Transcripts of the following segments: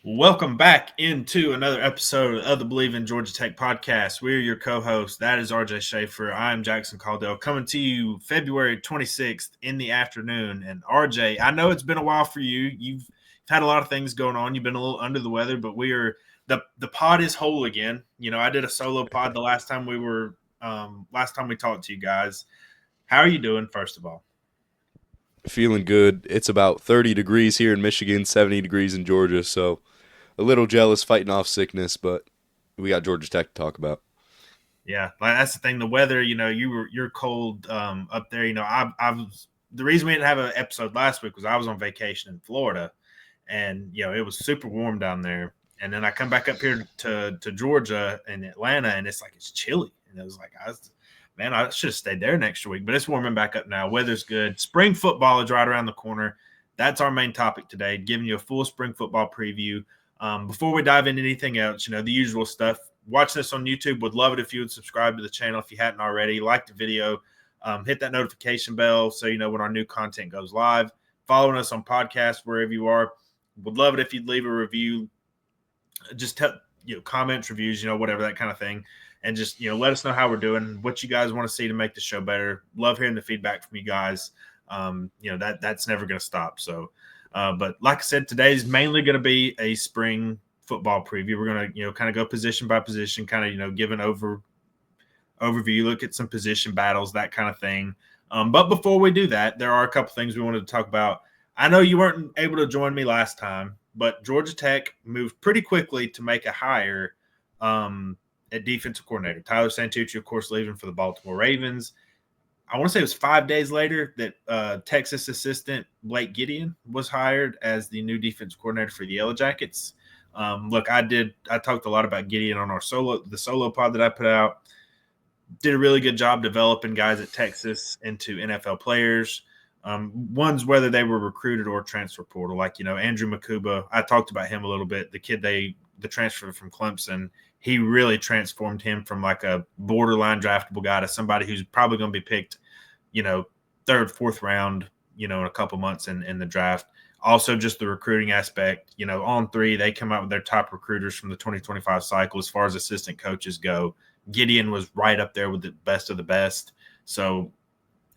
Welcome back into another episode of the Believe in Georgia Tech podcast. We're your co-hosts. That is RJ Schaefer. I'm Jackson Caldwell, coming to you February 26th in the afternoon. And RJ, I know it's been a while for you. You've had a lot of things going on. You've been a little under the weather, but the pod is whole again. I did a solo pod the last time we talked to you guys. How are you doing, first of all? Feeling good. It's about 30 degrees here in Michigan, 70 degrees in Georgia, so a little jealous fighting off sickness, but we got Georgia Tech to talk about. Yeah, like that's the thing. The weather, you're cold up there. I was the reason we didn't have an episode last week was I was on vacation in Florida, and it was super warm down there. And then I come back up here to Georgia and Atlanta, and it's chilly. And it was like man, I should have stayed there next week. But it's warming back up now. Weather's good. Spring football is right around the corner. That's our main topic today, giving you a full spring football preview. Before we dive into anything else, the usual stuff. Watch this on YouTube. Would love it if you would subscribe to the channel if you hadn't already. Like the video. Hit that notification bell so you know when our new content goes live. Following us on podcasts wherever you are. Would love it if you'd leave a review. Just comments, reviews, whatever, that kind of thing. And just let us know how we're doing, what you guys want to see to make the show better. Love hearing the feedback from you guys. That's never going to stop. So, but like I said, today's mainly going to be a spring football preview. We're going to kind of go position by position, kind of give an overview, look at some position battles, that kind of thing. But before we do that, there are a couple things we wanted to talk about. I know you weren't able to join me last time, but Georgia Tech moved pretty quickly to make a hire at defensive coordinator. Tyler Santucci, of course, leaving for the Baltimore Ravens. I want to say it was 5 days later that Texas assistant Blake Gideon was hired as the new defensive coordinator for the Yellow Jackets. Look, I talked a lot about Gideon on the solo pod that I put out. Did a really good job developing guys at Texas into NFL players. Ones whether they were recruited or transfer portal, like Andrew Makuba. I talked about him a little bit. The transfer from Clemson, he really transformed him from like a borderline draftable guy to somebody who's probably going to be picked, third, fourth round, in a couple months in the draft. Also, just the recruiting aspect, on three, they come out with their top recruiters from the 2025 cycle as far as assistant coaches go. Gideon was right up there with the best of the best. So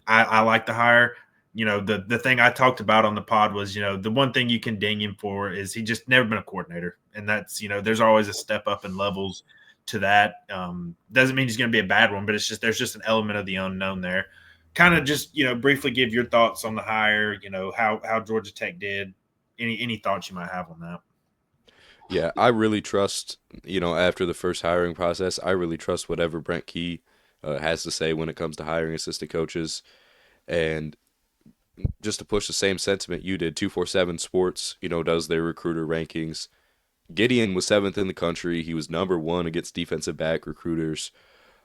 I like the hire. The thing I talked about on the pod was, the one thing you can ding him for is he just never been a coordinator. And that's, there's always a step up in levels to that. Doesn't mean he's going to be a bad one, but it's just, there's just an element of the unknown there. Kind of just, briefly give your thoughts on the hire, how Georgia Tech did. Any thoughts you might have on that? Yeah, I really trust, after the first hiring process, I really trust whatever Brent Key has to say when it comes to hiring assistant coaches. And just to push the same sentiment you did, 247 Sports, does their recruiter rankings. Gideon was seventh in the country. He was number one against defensive back recruiters.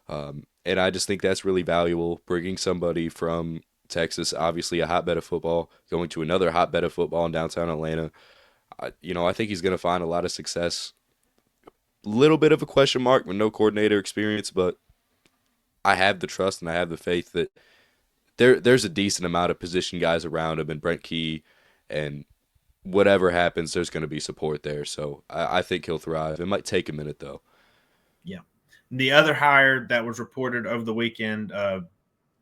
And I just think that's really valuable. Bringing somebody from Texas, obviously a hotbed of football, going to another hotbed of football in downtown Atlanta. I think he's going to find a lot of success. Little bit of a question mark with no coordinator experience, but I have the trust and I have the faith that there's a decent amount of position guys around him and Brent Key, and whatever happens, there's going to be support there. So I think he'll thrive. It might take a minute though. Yeah. The other hire that was reported over the weekend,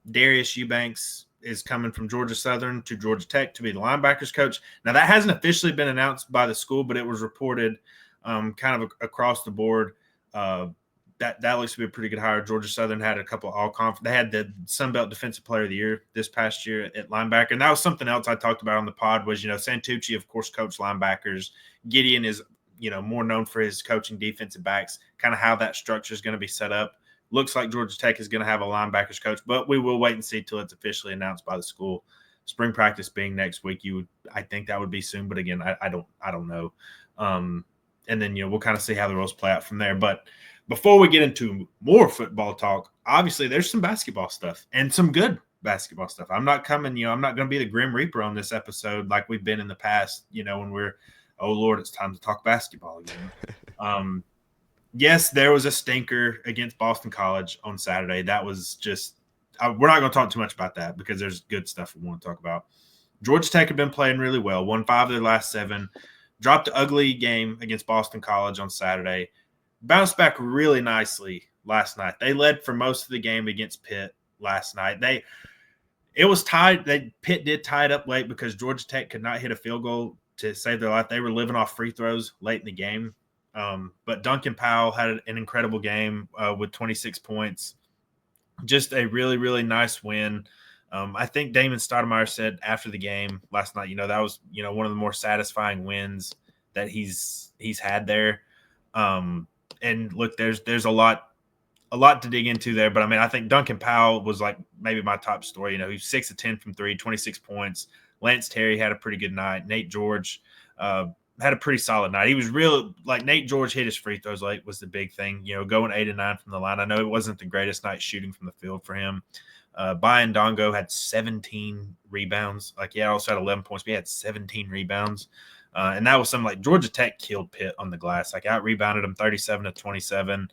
Darius Eubanks is coming from Georgia Southern to Georgia Tech to be the linebackers coach. Now, that hasn't officially been announced by the school, but it was reported kind of across the board. That looks to be a pretty good hire. Georgia Southern had a couple of all-conference. They had the Sun Belt Defensive Player of the Year this past year at linebacker. And that was something else I talked about on the pod was, Santucci, of course, coached linebackers. Gideon is, more known for his coaching defensive backs, kind of how that structure is going to be set up. Looks like Georgia Tech is going to have a linebackers coach, but we will wait and see till it's officially announced by the school. Spring practice being next week, I think that would be soon, but again, I don't know. And then we'll kind of see how the roles play out from there. But before we get into more football talk, obviously there's some basketball stuff and some good basketball stuff. I'm not coming, I'm not going to be the Grim Reaper on this episode like we've been in the past. When we're, oh Lord, it's time to talk basketball again. Yes, there was a stinker against Boston College on Saturday. That was just we're not going to talk too much about that because there's good stuff we want to talk about. Georgia Tech had been playing really well, won 5 of their last 7. dropped an ugly game against Boston College on Saturday, bounced back really nicely last night. They led for most of the game against Pitt last night. It was tied. Pitt did tie it up late because Georgia Tech could not hit a field goal to save their life. They were living off free throws late in the game. But Duncan Powell had an incredible game with 26 points. Just a really, really nice win. I think Damon Stoudemire said after the game last night, that was, one of the more satisfying wins that he's had there. And look, there's a lot to dig into there, but I mean, I think Duncan Powell was like maybe my top story. He's 6 of 10 from 3, 26 points. Lance Terry had a pretty good night. Nate George had a pretty solid night. He was real, like Nate George hit his free throws late was the big thing. Going 8 and 9 from the line. I know it wasn't the greatest night shooting from the field for him. Bayan Dongo had 17 rebounds. Like, yeah, also had 11 points, but he had 17 rebounds. And that was something like Georgia Tech killed Pitt on the glass. Like, out rebounded them 37 to 27.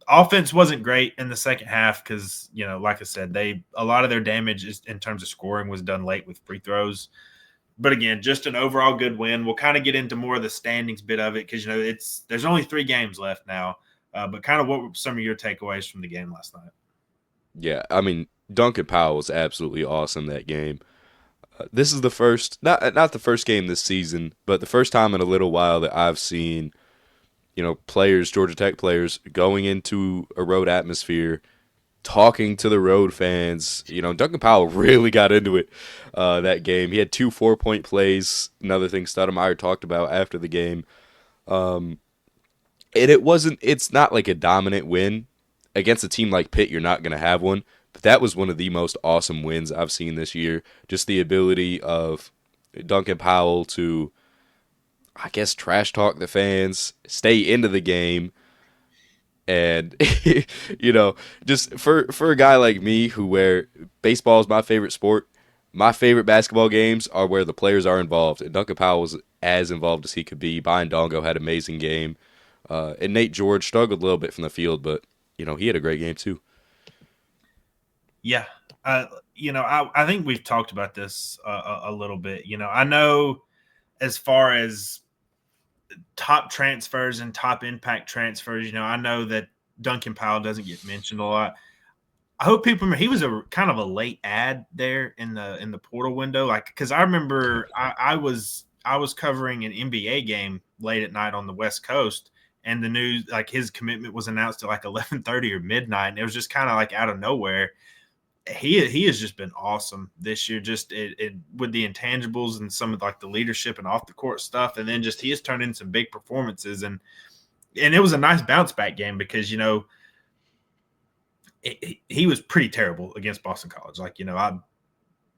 Offense wasn't great in the second half because, like I said, a lot of their damage in terms of scoring was done late with free throws. But again, just an overall good win. We'll kind of get into more of the standings bit of it because, there's only 3 games left now. But kind of what were some of your takeaways from the game last night? Yeah, I mean, Duncan Powell was absolutely awesome that game. This is the first, not the first game this season, but the first time in a little while that I've seen, players, Georgia Tech players, going into a road atmosphere, talking to the road fans. Duncan Powell really got into it that game. He had 2 4-point plays. Another thing Stoudemire talked about after the game. And it's not like a dominant win. Against a team like Pitt, you're not going to have one. But that was one of the most awesome wins I've seen this year. Just the ability of Duncan Powell to, I guess, trash talk the fans, stay into the game, and just for a guy like me where baseball is my favorite sport, my favorite basketball games are where the players are involved. And Duncan Powell was as involved as he could be. Bayan Dongo had an amazing game. And Nate George struggled a little bit from the field, but he had a great game too. Yeah. I think we've talked about this a little bit. I know as far as top transfers and top impact transfers, I know that Duncan Powell doesn't get mentioned a lot. I hope people remember he was a kind of a late ad there in the portal window. Like, because I remember I was covering an NBA game late at night on the West Coast, and the news, like, his commitment was announced at like 11:30 or midnight, and it was just kind of like out of nowhere. He has just been awesome this year, just with the intangibles and some of like the leadership and off the court stuff, and then just he has turned in some big performances, and it was a nice bounce back game because he was pretty terrible against Boston College. Like, I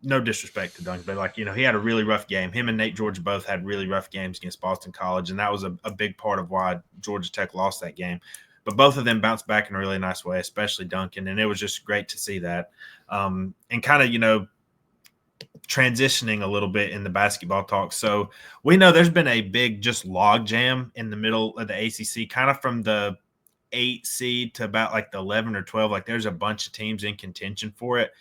no disrespect to Duncan, but like, he had a really rough game. Him and Nate George both had really rough games against Boston College, and that was a big part of why Georgia Tech lost that game. But both of them bounced back in a really nice way, especially Duncan, and it was just great to see that. And kind of, transitioning a little bit in the basketball talk. So we know there's been a big just log jam in the middle of the ACC, kind of from the 8 seed to about like the 11 or 12. Like, there's a bunch of teams in contention for it.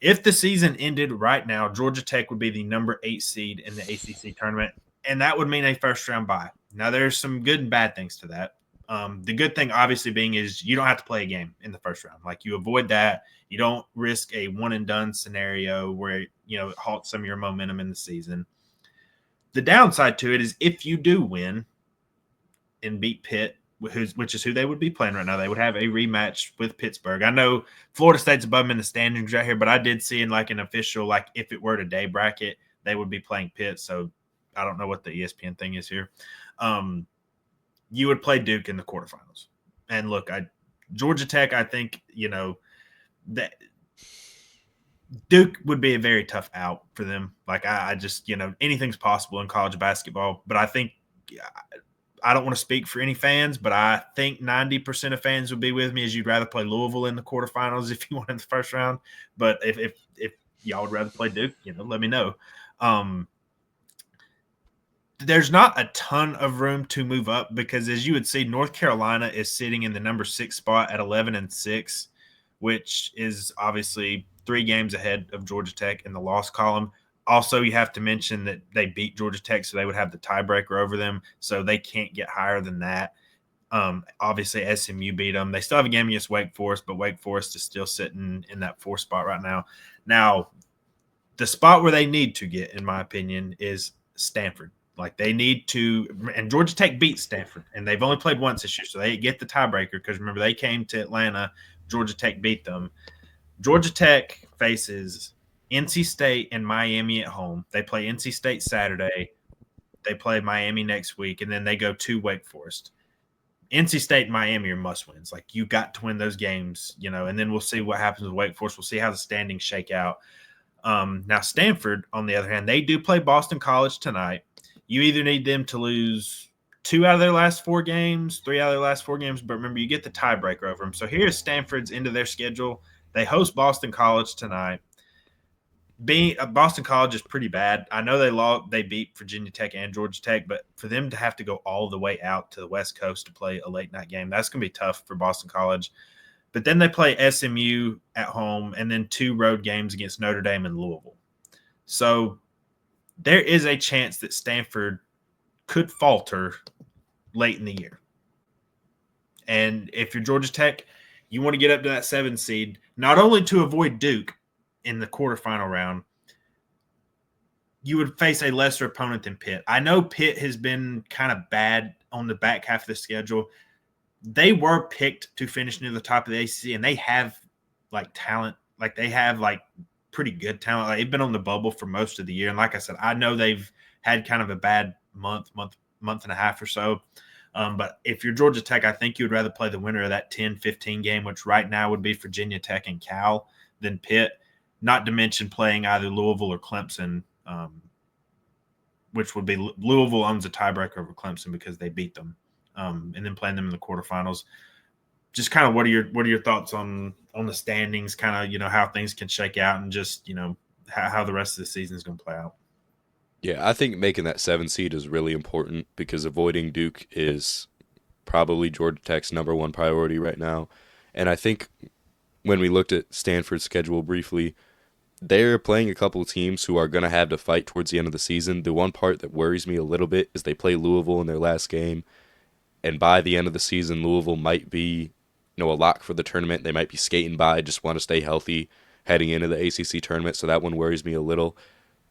If the season ended right now, Georgia Tech would be the number 8 seed in the ACC tournament, and that would mean a first-round bye. Now, there's some good and bad things to that. The good thing, obviously, being is you don't have to play a game in the first round. Like, you avoid that. You don't risk a one-and-done scenario where, it halts some of your momentum in the season. The downside to it is if you do win and beat Pitt, which is who they would be playing right now, they would have a rematch with Pittsburgh. I know Florida State's above them in the standings right here, but I did see in like an official, like if it were today bracket, they would be playing Pitt. So I don't know what the ESPN thing is here. You would play Duke in the quarterfinals. And look, Georgia Tech, I think, that Duke would be a very tough out for them. Like, I just, anything's possible in college basketball, but I think I don't want to speak for any fans, but I think 90% of fans would be with me as you'd rather play Louisville in the quarterfinals if you won in the first round. But if y'all would rather play Duke, let me know. There's not a ton of room to move up because, as you would see, North Carolina is sitting in the number 6 spot at 11-6, which is obviously 3 games ahead of Georgia Tech in the loss column. Also, you have to mention that they beat Georgia Tech, so they would have the tiebreaker over them, so they can't get higher than that. Obviously, SMU beat them. They still have a game against Wake Forest, but Wake Forest is still sitting in that 4th spot right now. Now, the spot where they need to get, in my opinion, is Stanford. Like they need to, and Georgia Tech beat Stanford, and they've only played once this year, so they get the tiebreaker because remember they came to Atlanta, Georgia Tech beat them. Georgia Tech faces NC State and Miami at home. They play NC State Saturday. They play Miami next week, and then they go to Wake Forest. NC State and Miami are must wins. Like you got to win those games, and then we'll see what happens with Wake Forest. We'll see how the standings shake out. Now, Stanford, on the other hand, they do play Boston College tonight. You either need them to lose 2 out of their last 4 games, 3 out of their last 4 games, but remember, you get the tiebreaker over them. So here's Stanford's into their schedule. They host Boston College tonight. Boston College is pretty bad. I know they beat Virginia Tech and Georgia Tech, but for them to have to go all the way out to the West Coast to play a late night game, that's going to be tough for Boston College. But then they play SMU at home and then 2 road games against Notre Dame and Louisville. So there is a chance that Stanford could falter late in the year. And if you're Georgia Tech, you want to get up to that 7 seed, not only to avoid Duke in the quarterfinal round, you would face a lesser opponent than Pitt. I know Pitt has been kind of bad on the back half of the schedule. They were picked to finish near the top of the ACC, and they have talent. Like they have pretty good talent. Like, they've been on the bubble for most of the year, and like I said, I know they've had kind of a bad month and a half or so. But if you're Georgia Tech, I think you would rather play the winner of that 10-15 game, which right now would be Virginia Tech and Cal, than Pitt. Not to mention playing either Louisville or Clemson, which would be Louisville owns a tiebreaker over Clemson because they beat them. And then playing them in the quarterfinals. Just kind of what are your thoughts on the standings, kind of, how things can shake out and just, how the rest of the season is going to play out? Yeah, I think making that 7 seed is really important because avoiding Duke is probably Georgia Tech's #1 priority right now. And I think when we looked at Stanford's schedule briefly, they're playing a couple of teams who are going to have to fight towards the end of the season. The one part that worries me a little bit is they play Louisville in their last game. And by the end of the season, Louisville might be, a lock for the tournament. They might be skating by, just want to stay healthy heading into the ACC tournament. So that one worries me a little.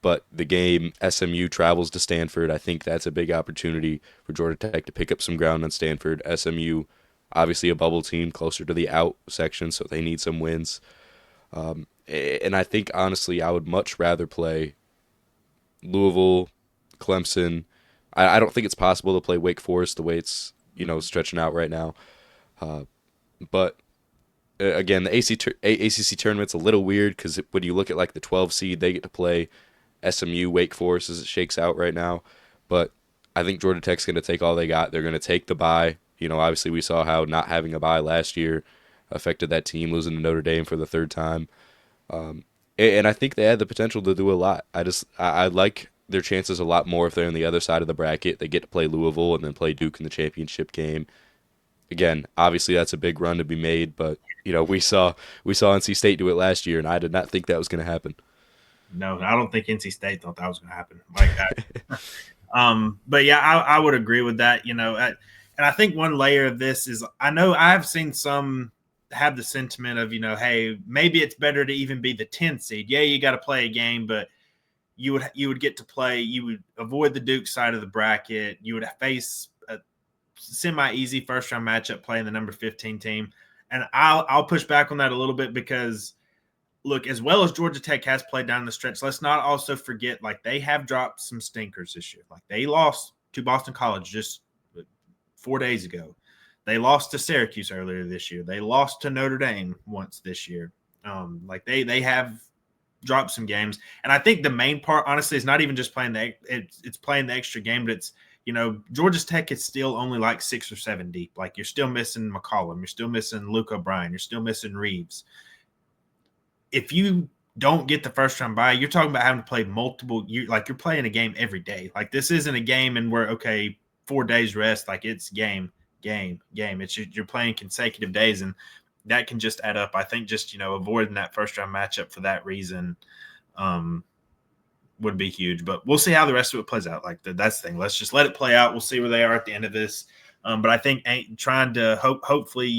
But the game SMU travels to Stanford. I think that's a big opportunity for Georgia Tech to pick up some ground on Stanford. SMU, obviously a bubble team closer to the out section, so they need some wins. And I think, honestly, I would much rather play Louisville, Clemson. I don't think it's possible to play Wake Forest the way it's, stretching out right now. But again, the ACC tournament's a little weird because when you look at the 12 seed, they get to play SMU, Wake Forest as it shakes out right now. But I think Georgia Tech's going to take all they got. They're going to take the bye. Obviously we saw how not having a bye last year affected that team, losing to Notre Dame for the 3rd time. And I think they had the potential to do a lot. I like their chances a lot more if they're on the other side of the bracket. They get to play Louisville and then play Duke in the championship game. Again, obviously that's a big run to be made, but we saw NC State do it last year, and I did not think that was going to happen. No, I don't think NC State thought that was going to happen like that. But yeah, I would agree with that. And I think one layer of this is I know I've seen some have the sentiment of hey, maybe it's better to even be the 10th seed. Yeah, you got to play a game, but you would get to play. You would avoid the Duke side of the bracket. You would face a semi-easy first-round matchup playing the number 15 team. And I'll push back on that a little bit because, look, as well as Georgia Tech has played down the stretch, let's not also forget, they have dropped some stinkers this year. They lost to Boston College just 4 days ago. They lost to Syracuse earlier this year. They lost to Notre Dame once this year. They have dropped some games. And I think the main part, honestly, is not even just playing it's playing the extra game, but it's, Georgia Tech is still only 6 or 7 deep. You're still missing McCollum. You're still missing Luke O'Brien. You're still missing Reeves. If you don't get the first round bye, you're talking about having to play multiple. You're playing a game every day. This isn't a game and we're 4 days rest. It's game. It's you're playing consecutive days, and that can just add up. I think just avoiding that first round matchup for that reason would be huge. But we'll see how the rest of it plays out. Like that's the thing. Let's just let it play out. We'll see where they are at the end of this. But I think trying to hopefully,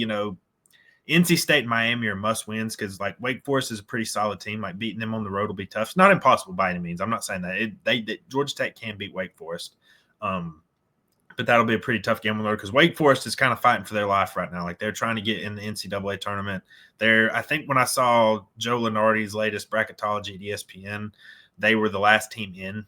NC State and Miami are must wins because like Wake Forest is a pretty solid team. Like beating them on the road will be tough. It's not impossible by any means. I'm not saying that Georgia Tech can beat Wake Forest. But that'll be a pretty tough game on the road because Wake Forest is kind of fighting for their life right now. Like they're trying to get in the NCAA tournament. I think when I saw Joe Lenardi's latest bracketology at ESPN, they were the last team in.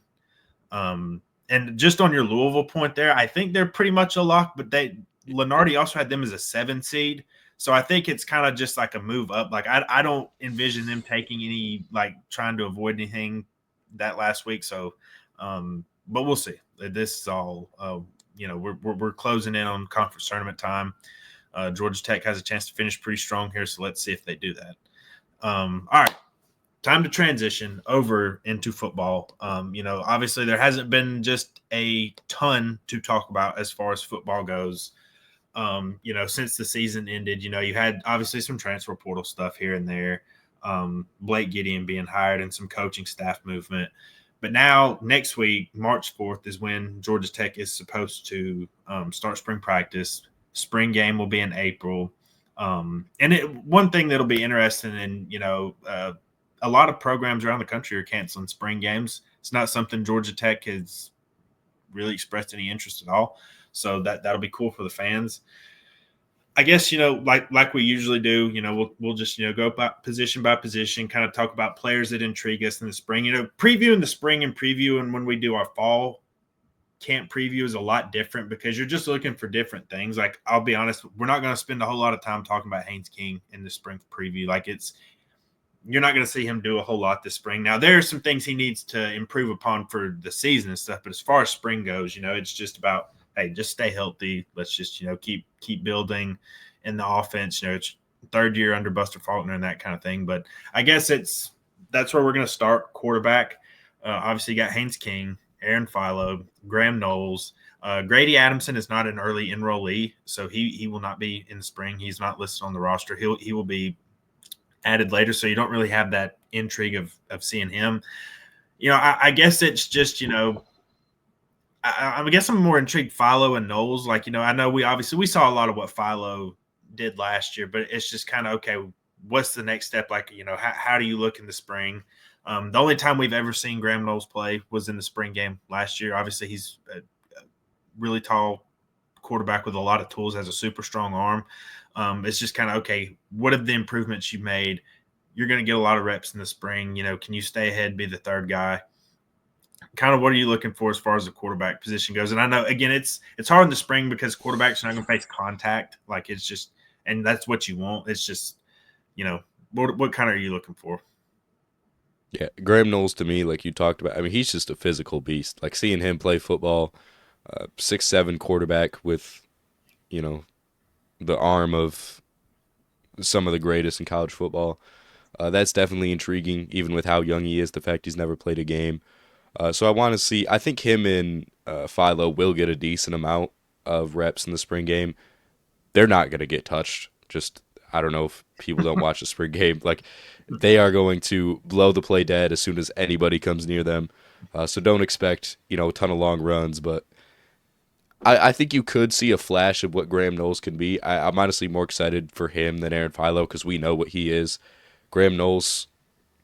And just on your Louisville point there, I think they're pretty much a lock, but Lenardi also had them as a 7 seed. So I think it's kind of just like a move up. Like I don't envision them taking any, like trying to avoid anything that last week. So, but we'll see. This is all, we're closing in on conference tournament time. Georgia Tech has a chance to finish pretty strong here. So let's see if they do that. All right. Time to transition over into football. Obviously there hasn't been just a ton to talk about as far as football goes. Since the season ended, you had obviously some transfer portal stuff here and there. Blake Gideon being hired and some coaching staff movement. But now next week, March 4th, is when Georgia Tech is supposed to start spring practice. Spring game will be in April. One thing that'll be interesting, and a lot of programs around the country are canceling spring games. It's not something Georgia Tech has really expressed any interest at all. So that'll be cool for the fans. I guess, like we usually do, we'll just, go by position, kind of talk about players that intrigue us in the spring, previewing the spring and previewing when we do our fall camp preview is a lot different because you're just looking for different things. Like, I'll be honest, we're not going to spend a whole lot of time talking about Haynes King in the spring preview. Like you're not going to see him do a whole lot this spring. Now, there are some things he needs to improve upon for the season and stuff, but as far as spring goes, it's just about, hey, just stay healthy. Let's just, keep building in the offense. It's third year under Buster Faulkner and that kind of thing. But I guess that's where we're going to start. Quarterback. Obviously, you got Haynes King, Aaron Philo, Graham Knowles. Grady Adamson is not an early enrollee, so he will not be in the spring. He's not listed on the roster. He will be added later, so you don't really have that intrigue of seeing him. I guess it's just, I guess I'm more intrigued Philo and Knowles. Like, I know we saw a lot of what Philo did last year, but it's just kind of, okay, what's the next step? Like, how do you look in the spring? The only time we've ever seen Graham Knowles play was in the spring game last year. Obviously, he's a really tall quarterback with a lot of tools, has a super strong arm. It's just kind of, okay, what are the improvements you've made? You're going to get a lot of reps in the spring. Can you stay ahead, be the third guy? Kind of what are you looking for as far as the quarterback position goes? And I know, again, it's hard in the spring because quarterbacks are not going to face contact. Like, it's just – and that's what you want. It's just, what kind of are you looking for? Yeah, Graham Knowles, to me, like you talked about, I mean, he's just a physical beast. Like, seeing him play football, 6'7" quarterback with, the arm of some of the greatest in college football. That's definitely intriguing, even with how young he is, the fact he's never played a game. So I want to see, I think him and Philo will get a decent amount of reps in the spring game. They're not going to get touched. Just, I don't know if people don't watch the spring game. Like, they are going to blow the play dead as soon as anybody comes near them. So don't expect, a ton of long runs, but I think you could see a flash of what Graham Knowles can be. I'm honestly more excited for him than Aaron Philo because we know what he is. Graham Knowles,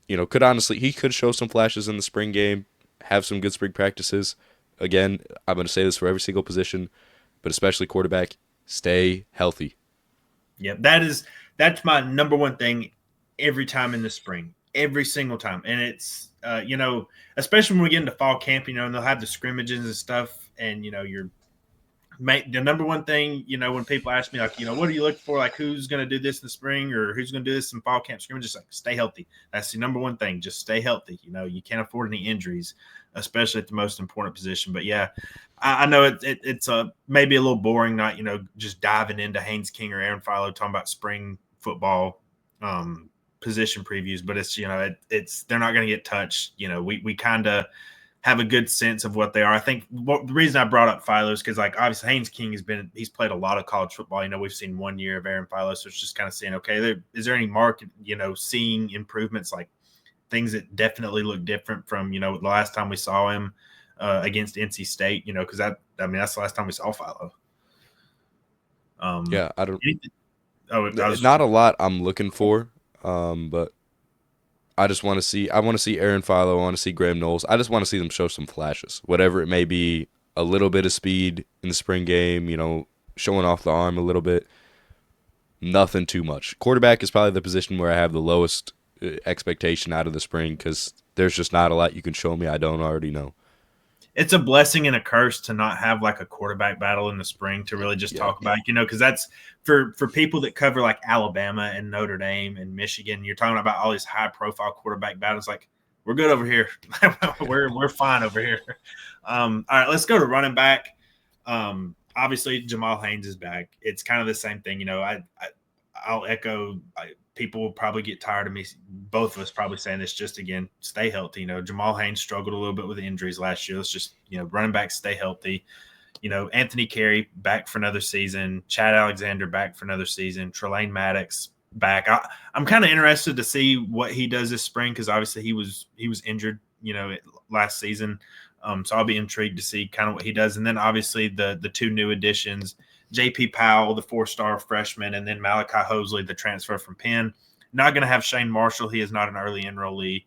he could show some flashes in the spring game, have some good spring practices. Again, I'm going to say this for every single position, but especially quarterback, stay healthy. Yeah, that's my number one thing every time in the spring, every single time. And it's, especially when we get into fall camp, and they'll have the scrimmages and stuff, and, the number one thing, when people ask me, like, what are you looking for? Like, who's going to do this in the spring or who's going to do this in fall camp scrimmage? Just like, stay healthy. That's the number one thing. Just stay healthy. You can't afford any injuries, especially at the most important position. But yeah, I know it's maybe a little boring, not, just diving into Haynes King or Aaron Philo talking about spring football position previews, but it's, they're not going to get touched. We kind of have a good sense of what they are. I think the reason I brought up Philo is because, like, obviously Haynes King he's played a lot of college football. We've seen 1 year of Aaron Philo, so it's just kind of saying, okay, is there any market, seeing improvements? Like, things that definitely look different from the last time we saw him against NC State. Because that's the last time we saw Philo. Yeah, I don't. Anything, oh, I was Not a lot I'm looking for, but I just want to see. I want to see Aaron Philo. I want to see Graham Knowles. I just want to see them show some flashes, whatever it may be. A little bit of speed in the spring game, showing off the arm a little bit. Nothing too much. Quarterback is probably the position where I have the lowest expectation out of the spring because there's just not a lot you can show me I don't already know. it's a blessing and a curse to not have like a quarterback battle in the spring to really just Yeah. talk about, because that's for people that cover like Alabama and Notre Dame and Michigan. You're talking about all these high profile quarterback battles. Like, we're good over here. we're fine over here. All right, let's go to running back. Obviously, Jamal Haynes is back. It's kind of the same thing. I'll echo. People will probably get tired of me. Both of us probably saying this. Just again, stay healthy. Jamal Haynes struggled a little bit with injuries last year. Let's just running back, stay healthy. Anthony Carey back for another season. Chad Alexander back for another season. Trelane Maddox back. I'm kind of interested to see what he does this spring because obviously he was injured, last season. So I'll be intrigued to see kind of what he does. And then obviously the two new additions, J.P. Powell, the 4-star freshman, and then Malachi Hosley, the transfer from Penn. Not going to have Shane Marshall. He is not an early enrollee.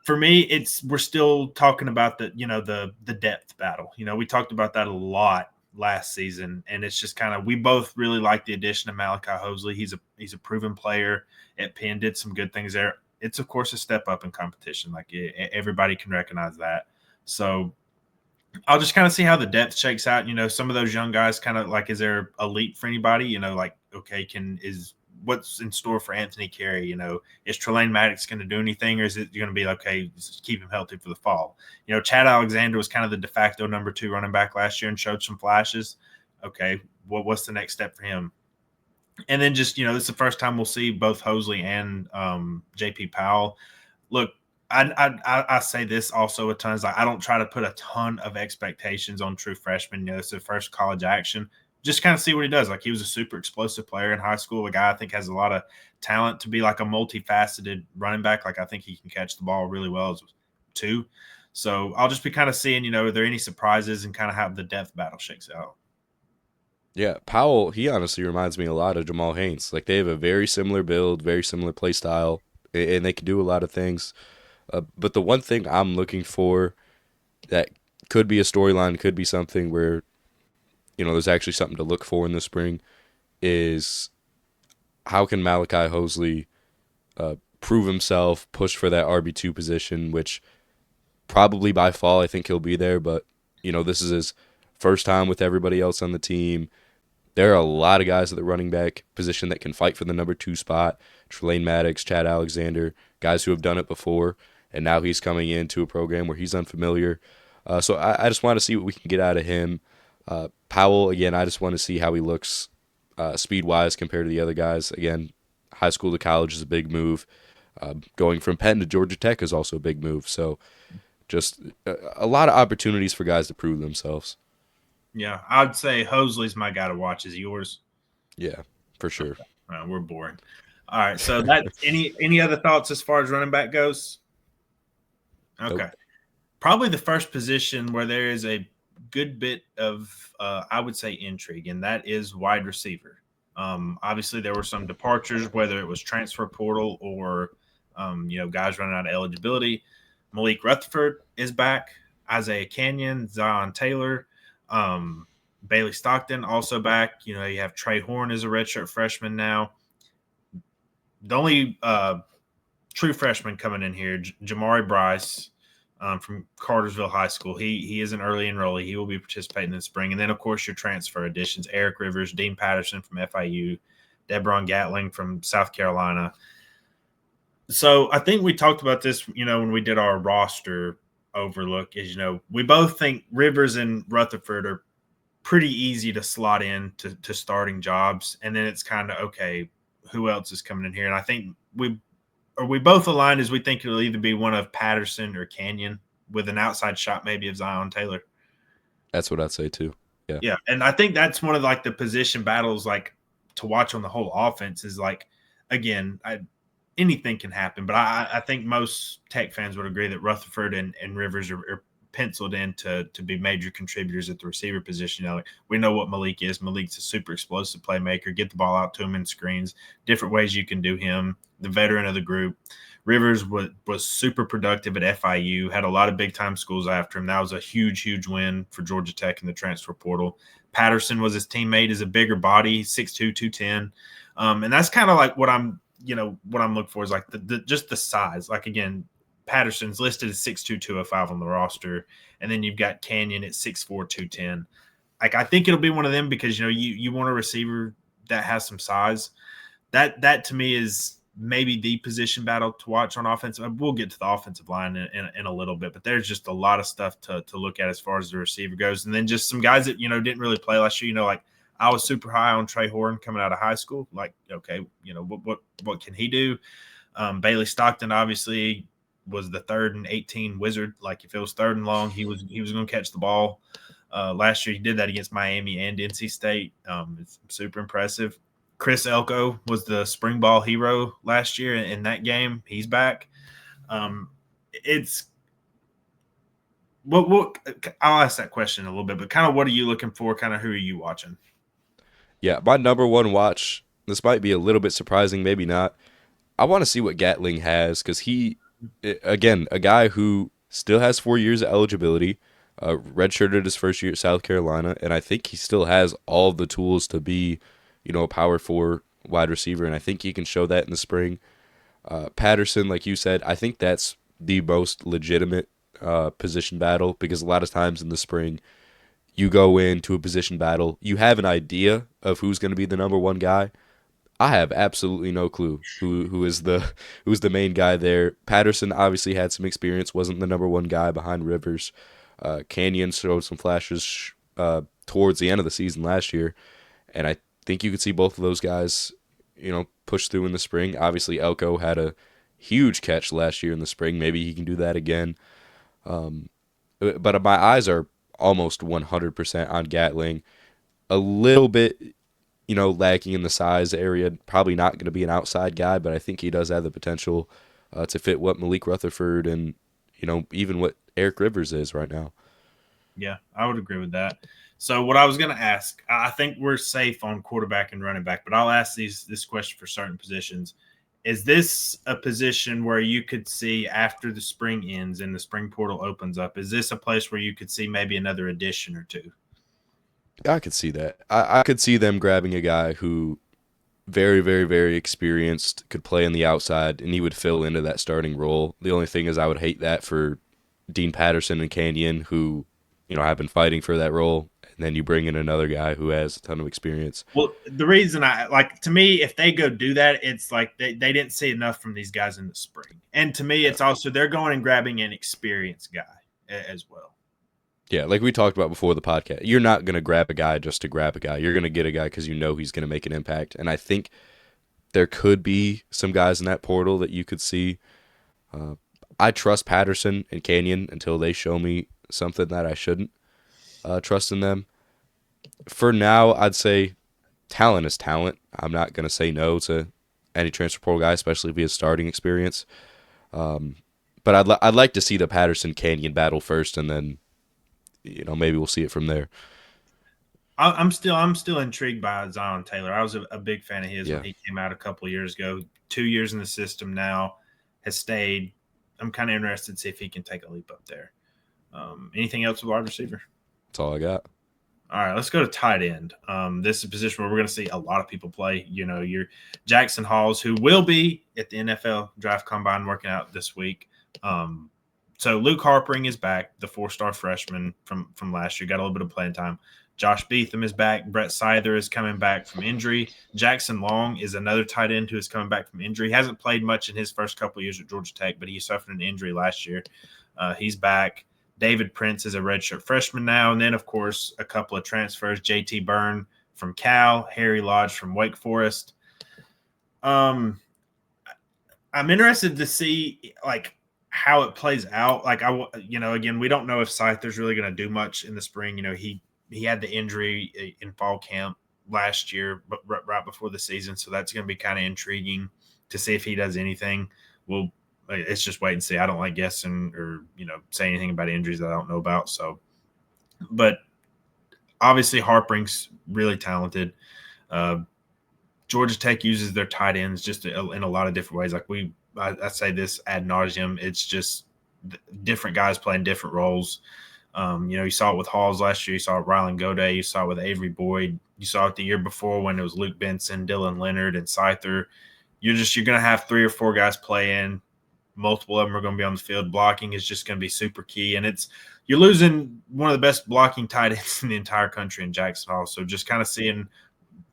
For me, we're still talking about the depth battle. We talked about that a lot last season, and it's just kind of, we both really like the addition of Malachi Hosley. He's a proven player at Penn, did some good things there. It's of course a step up in competition. Like, everybody can recognize that. So I'll just kind of see how the depth shakes out. Some of those young guys kind of like, is there a leap for anybody? Like, okay, what's in store for Anthony Carey? Is Trelane Maddox going to do anything, or is it going to be okay, just keep him healthy for the fall? Chad Alexander was kind of the de facto number 2 running back last year and showed some flashes. Okay, what's the next step for him? And then just, this is the first time we'll see both Hosley and J.P. Powell. Look, I say this also a ton. Like, I don't try to put a ton of expectations on true freshmen. It's their first college action. Just kind of see what he does. Like, he was a super explosive player in high school. A guy I think has a lot of talent to be like a multifaceted running back. Like, I think he can catch the ball really well too. So I'll just be kind of seeing, are there any surprises and kind of how the depth battle shakes out. Yeah, Powell, he honestly reminds me a lot of Jamal Haynes. Like, they have a very similar build, very similar play style, and they can do a lot of things. But the one thing I'm looking for that could be a storyline, could be something where, there's actually something to look for in the spring is how can Malachi Hosley prove himself, push for that RB2 position, which probably by fall I think he'll be there. But, this is his first time with everybody else on the team. There are a lot of guys at the running back position that can fight for the number 2 spot. Trelane Maddox, Chad Alexander, guys who have done it before. And now he's coming into a program where he's unfamiliar. So I just want to see what we can get out of him. Powell, again, I just want to see how he looks speed-wise compared to the other guys. Again, high school to college is a big move. Going from Penn to Georgia Tech is also a big move. So just a lot of opportunities for guys to prove themselves. Yeah, I'd say Hosley's my guy to watch. Is yours? Yeah, for sure. Okay. We're boring. All right, so that any other thoughts as far as running back goes? Okay. Nope. Probably the first position where there is a good bit of, I would say, intrigue, and that is wide receiver. Obviously, there were some departures, whether it was transfer portal or, guys running out of eligibility. Malik Rutherford is back. Isaiah Canyon, Zion Taylor, Bailey Stockton also back. You have Trey Horn as a redshirt freshman now. The only true freshman coming in here, Jamari Bryce from Cartersville High School. He is an early enrollee. He will be participating in the spring. And then, of course, your transfer additions, Eric Rivers, Dean Patterson from FIU, Debron Gatling from South Carolina. So I think we talked about this, when we did our roster overlook is, we both think Rivers and Rutherford are pretty easy to slot in to starting jobs. And then it's kind of, okay, who else is coming in here? And I think we both aligned as we think it'll either be one of Patterson or Canyon with an outside shot maybe of Zion Taylor. That's what I'd say too. Yeah. Yeah. And I think that's one of like the position battles like to watch on the whole offense is like, again, anything can happen. But I think most Tech fans would agree that Rutherford and Rivers are penciled in to be major contributors at the receiver position. You know, like we know what Malik is. Malik's a super explosive playmaker. Get the ball out to him in screens. Different ways you can do him. The veteran of the group. Rivers was super productive at FIU. Had a lot of big time schools after him. That was a huge win for Georgia Tech in the transfer portal. Patterson was his teammate. Is a bigger body, 6'2", 210. And that's kind of like what I'm looking for is like just the size. Like again, Patterson's listed as 6'2", 205 on the roster, and then you've got Canyon at 6'4", 210. Like I think it'll be one of them because you want a receiver that has some size. That to me is maybe the position battle to watch on offense. We'll get to the offensive line in a little bit, but there's just a lot of stuff to look at as far as the receiver goes. And then just some guys that, didn't really play last year, like I was super high on Trey Horn coming out of high school. Like, okay, what can he do? Bailey Stockton obviously was the 3rd and 18 wizard. Like if it was 3rd and long, he was going to catch the ball. Last year he did that against Miami and NC State. It's super impressive. Chris Elko was the spring ball hero last year in that game. He's back. It's what I'll ask that question in a little bit, but kind of what are you looking for? Kind of who are you watching? Yeah, my number one watch. This might be a little bit surprising, maybe not. I want to see what Gatling has because again, a guy who still has 4 years of eligibility, redshirted his first year at South Carolina, and I think he still has all the tools to be, a power 4 wide receiver, and I think he can show that in the spring. Patterson, like you said, I think that's the most legitimate position battle because a lot of times in the spring, you go into a position battle, you have an idea of who's going to be the number one guy. I have absolutely no clue who's the main guy there. Patterson obviously had some experience, wasn't the number one guy behind Rivers. Canyon showed some flashes towards the end of the season last year, and I think you could see both of those guys, push through in the spring. Obviously, Elko had a huge catch last year in the spring. Maybe he can do that again. But my eyes are almost 100% on Gatling. A little bit, lacking in the size area. Probably not going to be an outside guy, but I think he does have the potential to fit what Malik Rutherford and, even what Eric Rivers is right now. Yeah, I would agree with that. So what I was going to ask, I think we're safe on quarterback and running back, but I'll ask this question for certain positions. Is this a position where you could see after the spring ends and the spring portal opens up, is this a place where you could see maybe another addition or two? I could see that. I could see them grabbing a guy who very, very, very experienced, could play on the outside, and he would fill into that starting role. The only thing is I would hate that for Dean Patterson and Canyon, who, have been fighting for that role, and then you bring in another guy who has a ton of experience. Well, the reason to me, if they go do that, it's like they didn't see enough from these guys in the spring. And to me, Yeah. it's also they're going and grabbing an experienced guy as well. Yeah, like we talked about before the podcast, you're not going to grab a guy just to grab a guy. You're going to get a guy because he's going to make an impact. And I think there could be some guys in that portal that you could see. I trust Patterson and Canyon until they show me something that I shouldn't trust in them. For now, I'd say talent is talent. I'm not going to say no to any transfer portal guy, especially if he has starting experience. But I'd like to see the Patterson Canyon battle first, and then maybe we'll see it from there. I'm still intrigued by Zion Taylor. I was a big fan of his when Yeah. he came out a couple of years ago. 2 years in the system now, has stayed. I'm kind of interested to see if he can take a leap up there. Anything else with wide receiver? That's all I got. All right, let's go to tight end. This is a position where we're going to see a lot of people play. Your Jackson Halls, who will be at the NFL Draft Combine working out this week. So Luke Harpering is back, the 4-star freshman from last year. Got a little bit of playing time. Josh Beetham is back. Brett Seither is coming back from injury. Jackson Long is another tight end who is coming back from injury. He hasn't played much in his first couple of years at Georgia Tech, but he suffered an injury last year. He's back. David Prince is a redshirt freshman now. And then, of course, a couple of transfers. J.T. Byrne from Cal, Harry Lodge from Wake Forest. I'm interested to see, how it plays out. Again, we don't know if Scyther's really going to do much in the spring. He had the injury in fall camp last year, but right before the season. So that's going to be kind of intriguing to see if he does anything. We'll it's just wait and see. I don't like guessing or say anything about injuries that I don't know about. So, but obviously Harpring's really talented. Uh, Georgia Tech uses their tight ends just in a lot of different ways. Like I say this ad nauseum. It's just different guys playing different roles. You saw it with Halls last year. You saw it with Rylan Goday. You saw it with Avery Boyd. You saw it the year before when it was Luke Benson, Dylan Leonard, and Scyther. You're going to have 3 or 4 guys play in. Multiple of them are going to be on the field. Blocking is just going to be super key, and you're losing one of the best blocking tight ends in the entire country in Jackson Hall. So just kind of seeing,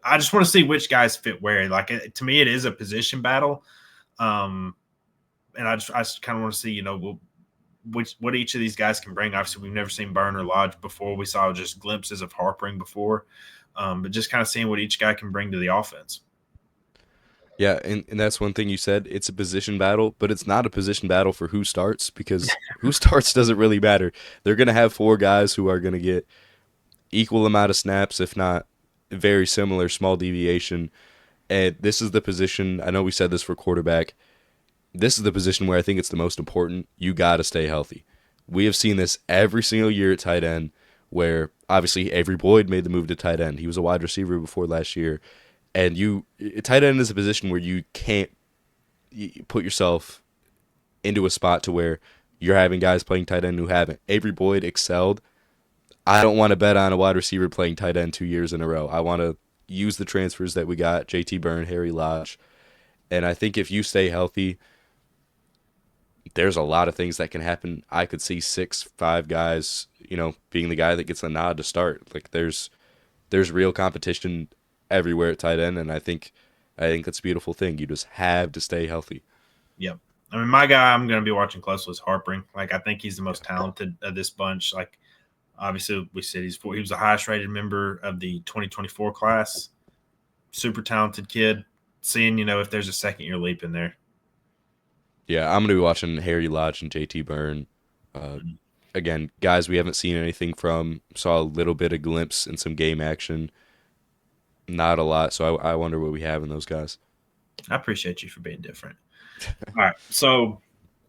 I just want to see which guys fit where. Like to me, it is a position battle, and I just kind of want to see what each of these guys can bring. Obviously, we've never seen Burn or Lodge before. We saw just glimpses of Harpering before, but just kind of seeing what each guy can bring to the offense. Yeah, and that's one thing you said. It's a position battle, but it's not a position battle for who starts because who starts doesn't really matter. They're going to have 4 guys who are going to get equal amount of snaps, if not very similar, small deviation. And this is the position, I know we said this for quarterback, this is the position where I think it's the most important. You got to stay healthy. We have seen this every single year at tight end where obviously Avery Boyd made the move to tight end. He was a wide receiver before last year. And tight end is a position where you can't put yourself into a spot to where you're having guys playing tight end who haven't. Avery Boyd excelled. I don't want to bet on a wide receiver playing tight end 2 years in a row. I want to use the transfers that we got, JT Byrne, Harry Lodge. And I think if you stay healthy, there's a lot of things that can happen. I could see 6, 5 guys, being the guy that gets the nod to start. Like there's real competition everywhere at tight end, and I think that's a beautiful thing. You just have to stay healthy. Yep. I mean, my guy I'm going to be watching closely is Harpering. Like, I think he's the most talented of this bunch. Like, obviously, we said he was the highest rated member of the 2024 class. Super talented kid. Seeing, if there's a second year leap in there. Yeah, I'm going to be watching Harry Lodge and JT Byrne. Again, guys we haven't seen anything from. Saw a little bit of glimpse in some game action. Not a lot, so I wonder what we have in those guys. I appreciate you for being different. All right, so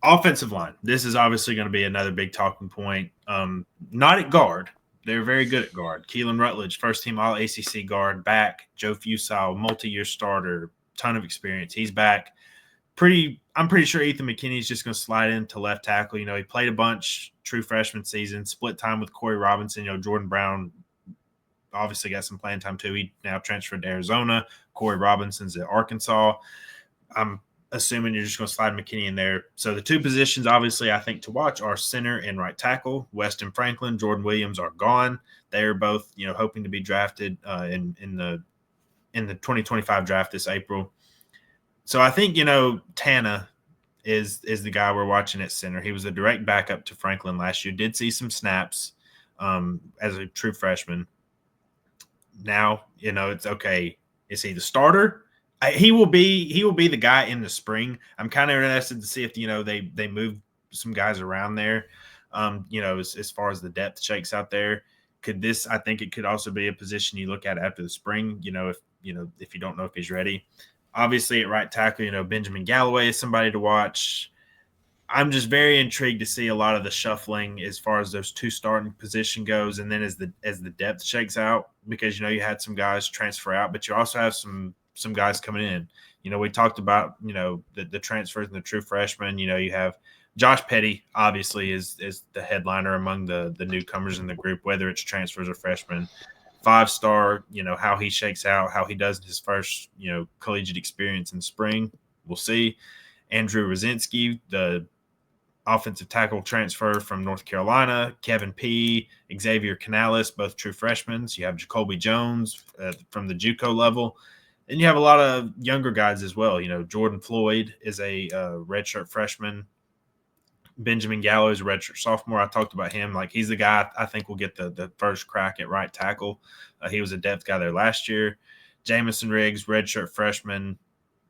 offensive line. This is obviously going to be another big talking point. Not at guard. They're very good at guard. Keelan Rutledge, first team All ACC guard, back. Joe Fusile, multi-year starter, ton of experience. He's back. I'm pretty sure Ethan McKinney is just going to slide into left tackle. He played a bunch true freshman season, split time with Corey Robinson. Jordan Brown obviously got some playing time too. He now transferred to Arizona. Corey Robinson's at Arkansas. I'm assuming you're just going to slide McKinney in there. So the 2 positions, obviously, I think to watch are center and right tackle. Weston Franklin, Jordan Williams are gone. They are both, hoping to be drafted in the 2025 draft this April. So I think Tana is the guy we're watching at center. He was a direct backup to Franklin last year. Did see some snaps as a true freshman. Now it's okay. Is he the starter? He will be the guy in the spring. I'm kind of interested to see if they move some guys around there. As far as the depth shakes out there, I think it could also be a position you look at after the spring. If you don't know if he's ready. Obviously, at right tackle, Benjamin Galloway is somebody to watch. I'm just very intrigued to see a lot of the shuffling as far as those 2 starting position goes, and then as the depth shakes out, because you had some guys transfer out, but you also have some guys coming in. We talked about the transfers and the true freshmen. You have Josh Petty, obviously, is the headliner among the newcomers in the group, whether it's transfers or freshmen. 5-star, how he shakes out, how he does in his first collegiate experience in spring, we'll see. Andrew Rosinski, the offensive tackle transfer from North Carolina, Kevin P., Xavier Canales, both true freshmen. You have Jacoby Jones from the JUCO level. And you have a lot of younger guys as well. Jordan Floyd is a redshirt freshman. Benjamin Gallo is a redshirt sophomore. I talked about him. Like, he's the guy I think will get the first crack at right tackle. He was a depth guy there last year. Jamison Riggs, redshirt freshman.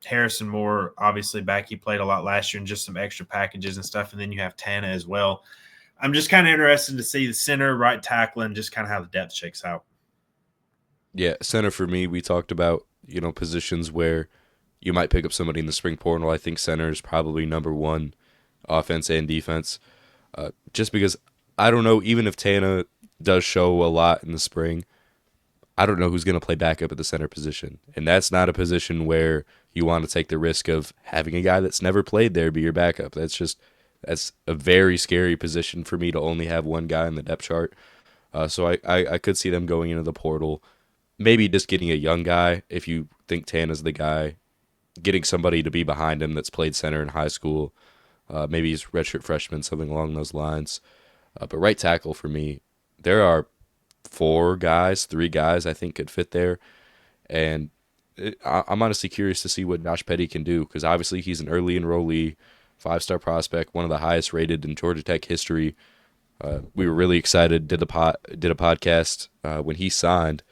Harrison Moore, obviously back. He played a lot last year and just some extra packages and stuff. And then you have Tana as well. I'm just kind of interested to see the center, right tackle, and just kind of how the depth shakes out. Yeah, center for me, we talked about, positions where You might pick up somebody in the spring portal. I think center is probably number one, offense and defense. Just because I don't know, even if Tana does show a lot in the spring, I don't know who's going to play backup at the center position. And that's not a position where you want to take the risk of having a guy that's never played there be your backup. That's a very scary position for me to only have one guy in the depth chart. So I could see them going into the portal, maybe just getting a young guy if you think Tana's the guy, getting somebody to be behind him that's played center in high school. Maybe he's redshirt freshman, something along those lines. But right tackle for me, there are three guys I think could fit there, and I'm honestly curious to see what Josh Petty can do because obviously he's an early enrollee, 5-star prospect, one of the highest rated in Georgia Tech history. We were really excited. Did a podcast when he signed.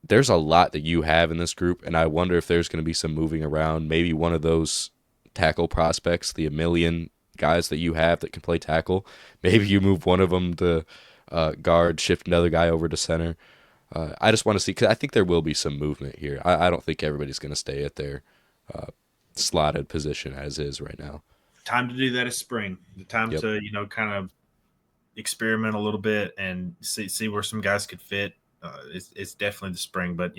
There's a lot that you have in this group, and I wonder if there's going to be some moving around. Maybe one of those tackle prospects, the a million guys that you have that can play tackle. Maybe you move one of them to guard, shift another guy over to center. I just want to see because I think there will be some movement here. I don't think everybody's going to stay at their uh, slotted position as is right now. Time to do that is spring. The time Yep. to kind of experiment a little bit and see where some guys could fit. It's definitely the spring, but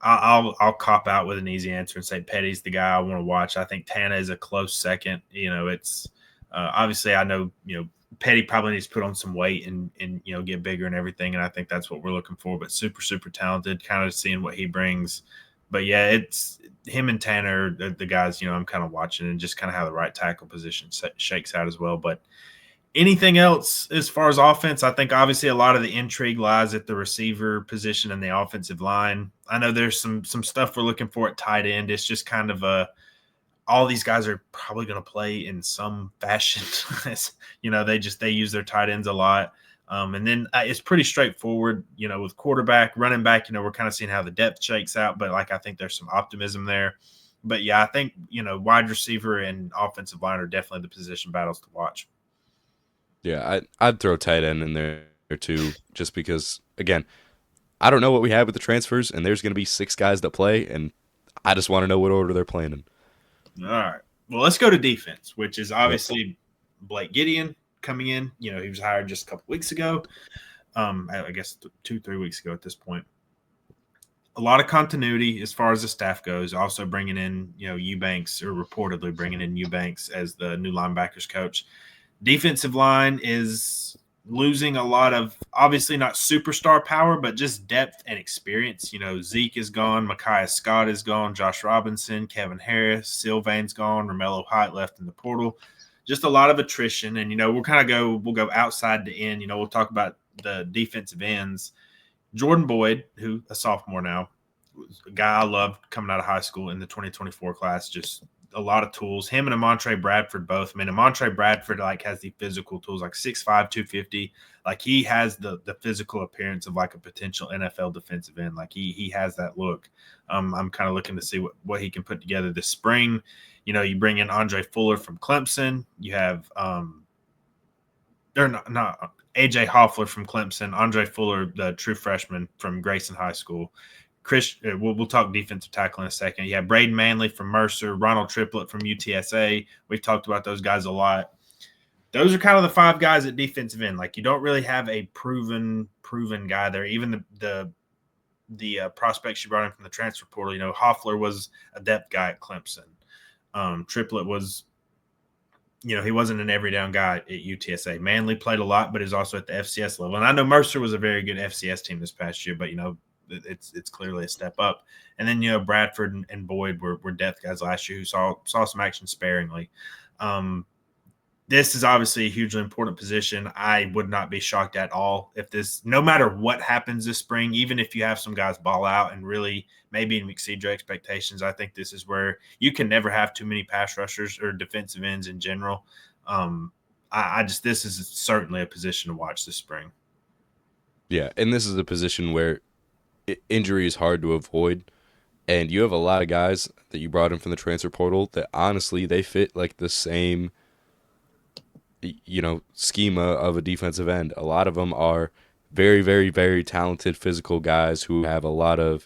I'll cop out with an easy answer and say Petty's the guy I want to watch. I think Tana is a close second. It's obviously I know Petty probably needs to put on some weight and get bigger and everything, and I think that's what we're looking for. But super super talented, kind of seeing what he brings. But yeah, it's him and Tanner, the guys I'm kind of watching and just kind of how the right tackle position shakes out as well. But anything else as far as offense? I think obviously a lot of the intrigue lies at the receiver position and the offensive line. I know there's some stuff we're looking for at tight end. It's just kind of all these guys are probably going to play in some fashion. They use their tight ends a lot. And then it's pretty straightforward, with quarterback, running back, we're kind of seeing how the depth shakes out, but I think there's some optimism there. But yeah, I think, wide receiver and offensive line are definitely the position battles to watch. Yeah, I'd throw tight end in there too, just because again, I don't know what we have with the transfers, and there's going to be 6 guys that play, and I just want to know what order they're playing in. All right. Well, let's go to defense, which is Yep. obviously Blake Gideon coming in. He was hired just a couple weeks ago. I guess 2-3 weeks ago at this point. A lot of continuity as far as the staff goes. Also bringing in, Eubanks, or reportedly bringing in Eubanks as the new linebackers coach. Defensive line is losing a lot of, obviously not superstar power, but just depth and experience. Zeke is gone, Micaiah Scott is gone, Josh Robinson, Kevin Harris, Sylvain's gone, Romello Height left in the portal. Just a lot of attrition. And, we'll go outside to in. We'll talk about the defensive ends. Jordan Boyd, who a sophomore now, a guy I loved coming out of high school in the 2024 class, just a lot of tools. Him and Amontre Bradford both. I mean, Amontre Bradford has the physical tools, 6'5", 250. He has the physical appearance of a potential NFL defensive end. He has that look. I'm kind of looking to see what he can put together this spring. You bring in Andre Fuller from Clemson. You have they're not AJ Hoffler from Clemson, Andre Fuller, the true freshman from Grayson High School. Chris, we'll talk defensive tackle in a second. You have Braden Manley from Mercer, Ronald Triplett from UTSA. We've talked about those guys a lot. Those are kind of the 5 guys at defensive end. You don't really have a proven guy there. Even the prospects you brought in from the transfer portal. Hoffler was a depth guy at Clemson. Triplett was, he wasn't an every down guy at UTSA. Manley played a lot, but is also at the FCS level. And I know Mercer was a very good FCS team this past year, but it's clearly a step up. And then Bradford and Boyd were depth guys last year who saw some action sparingly. This is obviously a hugely important position. I would not be shocked at all if this, no matter what happens this spring, even if you have some guys ball out and really maybe even exceed your expectations, I think this is where you can never have too many pass rushers or defensive ends in general. This is certainly a position to watch this spring. Yeah, and this is a position where injury is hard to avoid, and you have a lot of guys that you brought in from the transfer portal that honestly they fit the same schema of a defensive end. A lot of them are very, very, very talented physical guys who have a lot of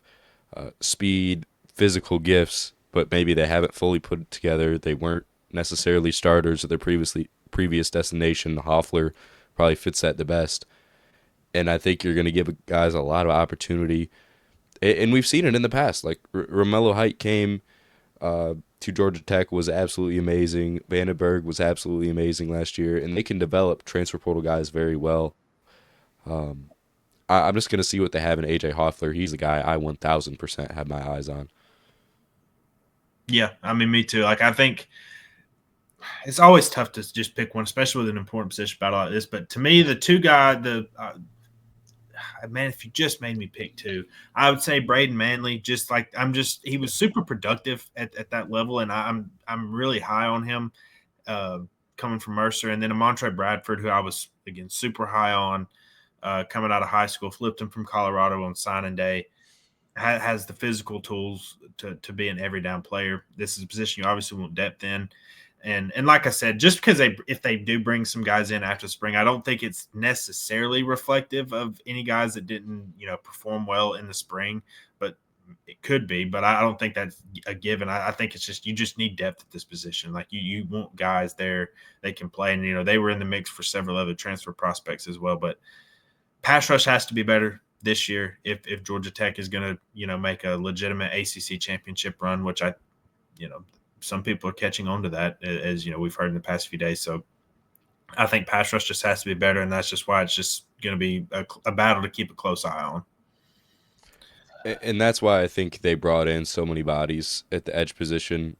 speed, physical gifts, but maybe they haven't fully put it together. They weren't necessarily starters at their previous destination. Hoffler probably fits that the best, and I think you're going to give guys a lot of opportunity. And we've seen it in the past. Like Romello Height came to Georgia Tech, was absolutely amazing. Vandenberg was absolutely amazing last year, and they can develop transfer portal guys very well. Um, I'm just going to see what they have in AJ Hoffler. He's the guy I 1000% have my eyes on. Yeah, I mean, me too. Like, I think it's always tough to just pick one, especially with an important position battle like this. But to me, the two guy, man, if you just made me pick two, I would say Braden Manley. Just like he was super productive at that level, and I'm really high on him uh, coming from Mercer, and then Amontre Bradford, who I was again super high on coming out of high school, flipped him from Colorado on signing day. Has the physical tools to be an every down player. This is a position you obviously want depth in. And like I said, just because if they do bring some guys in after spring, I don't think it's necessarily reflective of any guys that didn't perform well in the spring, but it could be. But I don't think that's a given. I think it's just you just need depth at this position. Like you want guys there they can play, and they were in the mix for several other transfer prospects as well. But pass rush has to be better this year if Georgia Tech is going to make a legitimate ACC championship run, which some people are catching on to that, as we've heard in the past few days. So I think pass rush just has to be better, and that's just why it's just going to be a battle to keep a close eye on. And that's why I think they brought in so many bodies at the edge position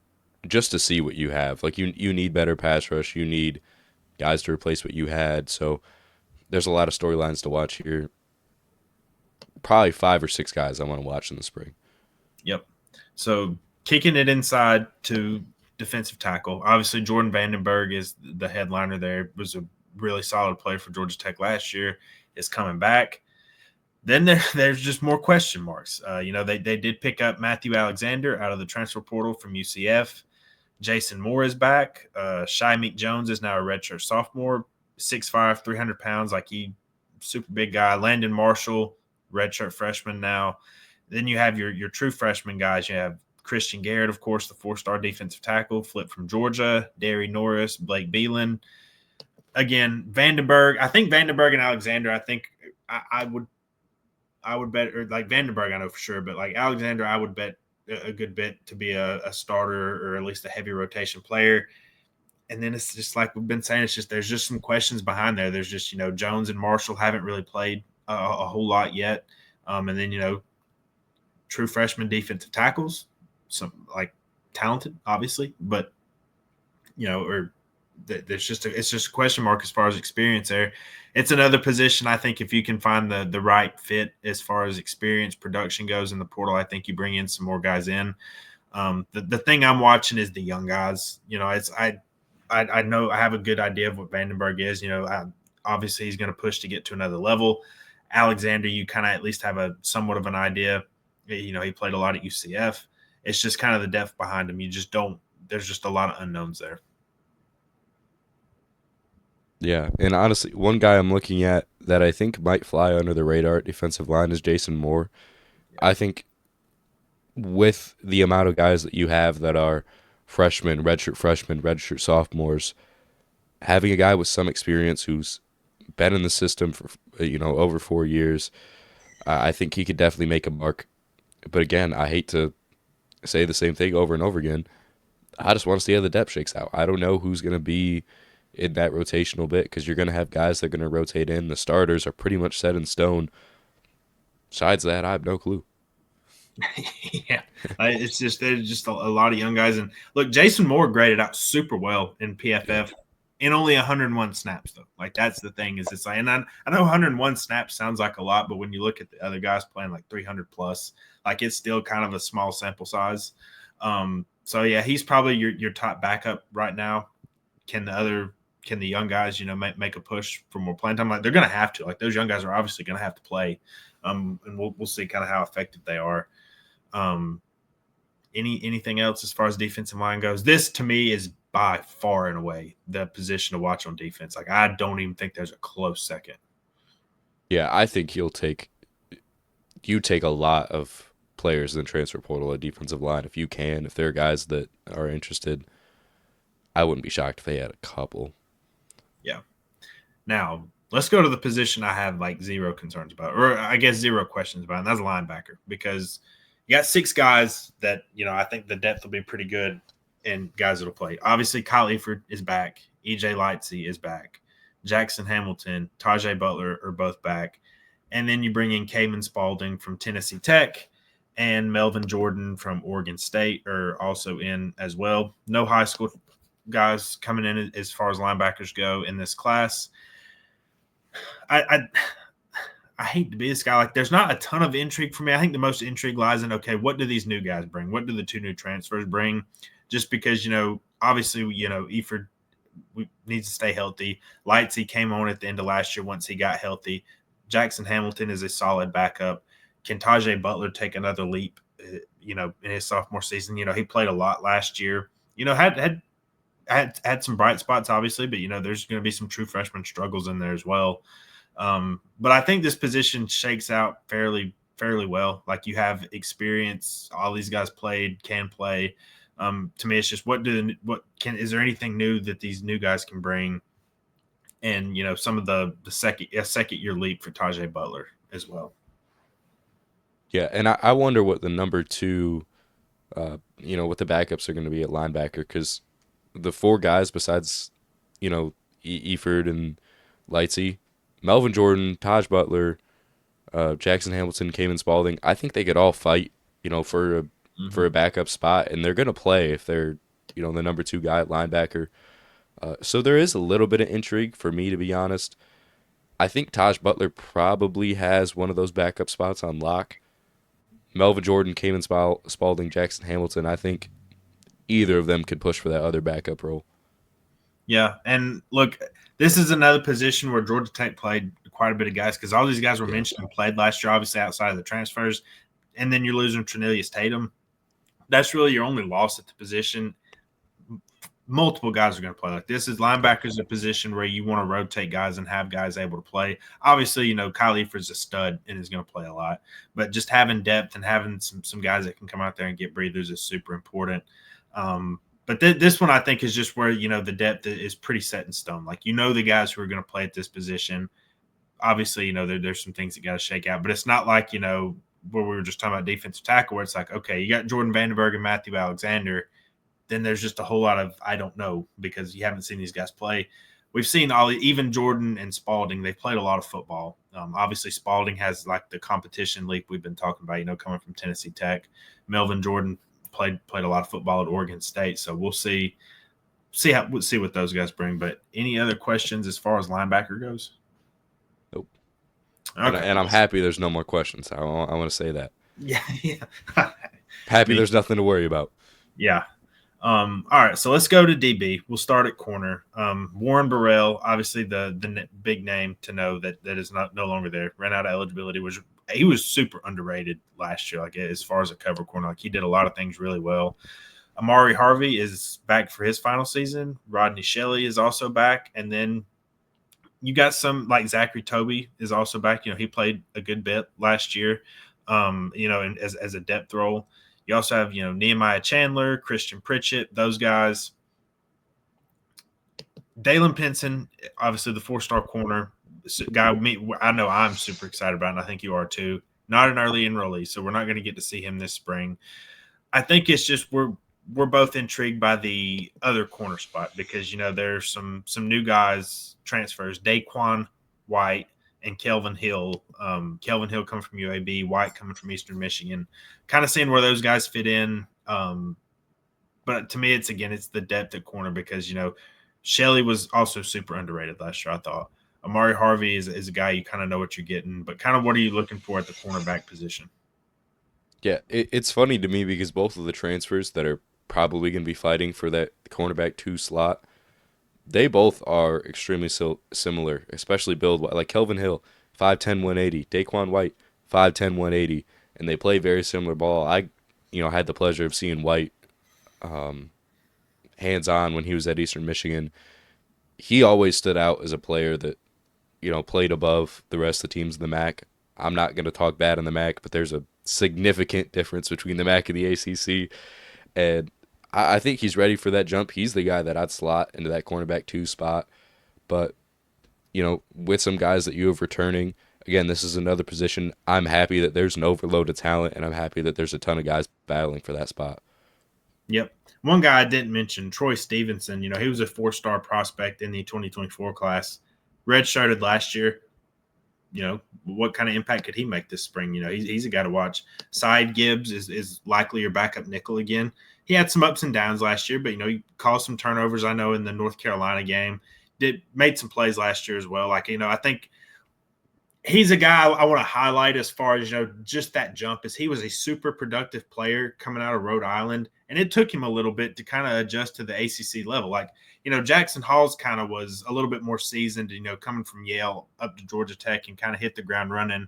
just to see what you have. Like you need better pass rush. You need guys to replace what you had. So there's a lot of storylines to watch here. Probably 5 or 6 guys I want to watch in the spring. Yep. So kicking it inside to defensive tackle. Obviously, Jordan Vandenberg is the headliner there. Was a really solid player for Georgia Tech last year. Is coming back. Then there's just more question marks. They did pick up Matthew Alexander out of the transfer portal from UCF. Jason Moore is back. Shy Meek Jones is now a redshirt sophomore, 6'5", 300 pounds, like he super big guy. Landon Marshall, redshirt freshman now. Then you have your true freshman guys. You have Christian Garrett, of course, the 4-star defensive tackle, flipped from Georgia. Derry Norris, Blake Beelan. Again, Vandenberg. I think Vandenberg and Alexander. I think I would bet, or like Vandenberg, I know for sure, but like Alexander, I would bet a good bit to be a starter or at least a heavy rotation player. And then it's just like we've been saying, it's just there's just some questions behind there. There's just Jones and Marshall haven't really played a whole lot yet, and then true freshman defensive tackles, some like talented, obviously, but or it's just a question mark as far as experience there. It's another position I think if you can find the right fit as far as experience production goes in the portal, I think you bring in some more guys in. The thing I'm watching is the young guys. I know I have a good idea of what Vandenberg is. Obviously he's going to push to get to another level. Alexander, you kind of at least have a somewhat of an idea. He played a lot at UCF. It's just kind of the depth behind him. You just don't. There's just a lot of unknowns there. Yeah, and honestly, one guy I'm looking at that I think might fly under the radar at defensive line is Jason Moore. I think with the amount of guys that you have that are freshmen, redshirt sophomores, having a guy with some experience who's been in the system for over 4 years, I think he could definitely make a mark. But again, I hate to say the same thing over and over again. I just want to see how the depth shakes out. I don't know who's going to be in that rotational bit because you're going to have guys that are going to rotate in. The starters are pretty much set in stone. Besides that, I have no clue. Yeah, it's just there's just a lot of young guys. And look, Jason Moore graded out super well in PFF in only 101 snaps, though. Like that's the thing is it's like, and I know 101 snaps sounds like a lot, but when you look at the other guys playing like 300 plus, like it's still kind of a small sample size. So yeah, he's probably your top backup right now. Can the young guys, make a push for more playing time? Like they're going to have to. Like those young guys are obviously going to have to play, and we'll see kind of how effective they are. Anything else as far as defensive line goes? This to me is by far and away the position to watch on defense. Like I don't even think there's a close second. Yeah, I think you take a lot of players in the transfer portal at defensive line. If there are guys that are interested, I wouldn't be shocked if they had a couple. Yeah. Now, let's go to the position I have like zero concerns about, or I guess zero questions about, and that's linebacker, because you got six guys that, I think the depth will be pretty good and guys that'll play. Obviously, Kyle Eifert is back. EJ Lightsey is back. Jackson Hamilton, Tajay Butler are both back. And then you bring in Cayman Spalding from Tennessee Tech, and Melvin Jordan from Oregon State are also in as well. No high school guys coming in as far as linebackers go in this class. I hate to be this guy. Like, there's not a ton of intrigue for me. I think the most intrigue lies in, okay, what do these new guys bring? What do the two new transfers bring? Just because, obviously, Eford needs to stay healthy. Lightsey came on at the end of last year once he got healthy. Jackson Hamilton is a solid backup. Can Tajay Butler take another leap, in his sophomore season? He played a lot last year. Had some bright spots, obviously, but, there's going to be some true freshman struggles in there as well. But I think this position shakes out fairly well. Like, you have experience. All these guys can play. To me, it's just is there anything new that these new guys can bring? And, some of the second year leap for Tajay Butler as well. Yeah, and I wonder what the number two, what the backups are going to be at linebacker, because the four guys besides, Eford and Lightsey, Melvin Jordan, Taj Butler, Jackson Hamilton, Cayman Spalding, I think they could all fight, for a backup spot, and they're going to play if they're, the number two guy at linebacker. So there is a little bit of intrigue for me, to be honest. I think Taj Butler probably has one of those backup spots on lock. Melvin Jordan, Cayman Spalding, Jackson Hamilton, I think either of them could push for that other backup role. Yeah, and look, this is another position where Georgia Tech played quite a bit of guys, because all these guys were mentioned and played last year, obviously outside of the transfers, and then you're losing Trinelius Tatum. That's really your only loss at the position. Multiple guys are going to play. Like, this is linebackers, a position where you want to rotate guys and have guys able to play. Obviously, Kyle Eiford's a stud and is going to play a lot, but just having depth and having some guys that can come out there and get breathers is super important. But this one, I think, is just where, the depth is pretty set in stone. Like, the guys who are going to play at this position. Obviously, there's some things that got to shake out, but it's not like, where we were just talking about defensive tackle, where it's like, okay, you got Jordan Vandenberg and Matthew Alexander. Then there's just a whole lot of I don't know, because you haven't seen these guys play. We've seen even Jordan and Spalding, they've played a lot of football. Obviously, Spalding has like the competition leap we've been talking about, coming from Tennessee Tech. Melvin Jordan played a lot of football at Oregon State. So we'll see what those guys bring. But any other questions as far as linebacker goes? Nope. Okay. And I'm happy there's no more questions. I want to say that. Yeah. Happy there's nothing to worry about. Yeah. All right, so let's go to DB. We'll start at corner. Warren Burrell, obviously the big name to know that is no longer there. Ran out of eligibility. He was super underrated last year, like, as far as a cover corner. Like, he did a lot of things really well. Amari Harvey is back for his final season. Rodney Shelley is also back, and then you got some like Zachary Toby is also back. He played a good bit last year. And as a depth role. You also have, Nehemiah Chandler, Christian Pritchett, those guys. Dalen Pinson, obviously the 4-star corner guy. I know I'm super excited about, and I think you are too. Not an early enrollee, so we're not going to get to see him this spring. I think it's just we're both intrigued by the other corner spot, because there's some new guys transfers. Daquan White and Kelvin Hill. Kelvin Hill coming from UAB, White coming from Eastern Michigan. Kind of seeing where those guys fit in. But to me, it's the depth at corner, because, Shelley was also super underrated last year, I thought. Amari Harvey is a guy you kind of know what you're getting, but kind of what are you looking for at the cornerback position? Yeah, it's funny to me because both of the transfers that are probably going to be fighting for that cornerback 2 slot, they both are extremely similar, especially build. Like Kelvin Hill, 5'10", 180. Daquan White, 5'10", 180. And they play very similar ball. I had the pleasure of seeing White hands-on when he was at Eastern Michigan. He always stood out as a player that, played above the rest of the teams in the MAC. I'm not going to talk bad on the MAC, but there's a significant difference between the MAC and the ACC, and I think he's ready for that jump. He's the guy that I'd slot into that cornerback two spot. But with some guys that you have returning, again, this is another position. I'm happy that there's an overload of talent, and I'm happy that there's a ton of guys battling for that spot. Yep. One guy I didn't mention, Troy Stevenson. He was a 4-star prospect in the 2024 class. Redshirted last year. What kind of impact could he make this spring? He's a guy to watch. Side Gibbs is likely your backup nickel again. He had some ups and downs last year, but he caused some turnovers. I know in the North Carolina game, made some plays last year as well. I think he's a guy I want to highlight as far as just that jump. Is he was a super productive player coming out of Rhode Island, and it took him a little bit to kind of adjust to the ACC level. Jackson Hall's kind of was a little bit more seasoned, coming from Yale up to Georgia Tech and kind of hit the ground running.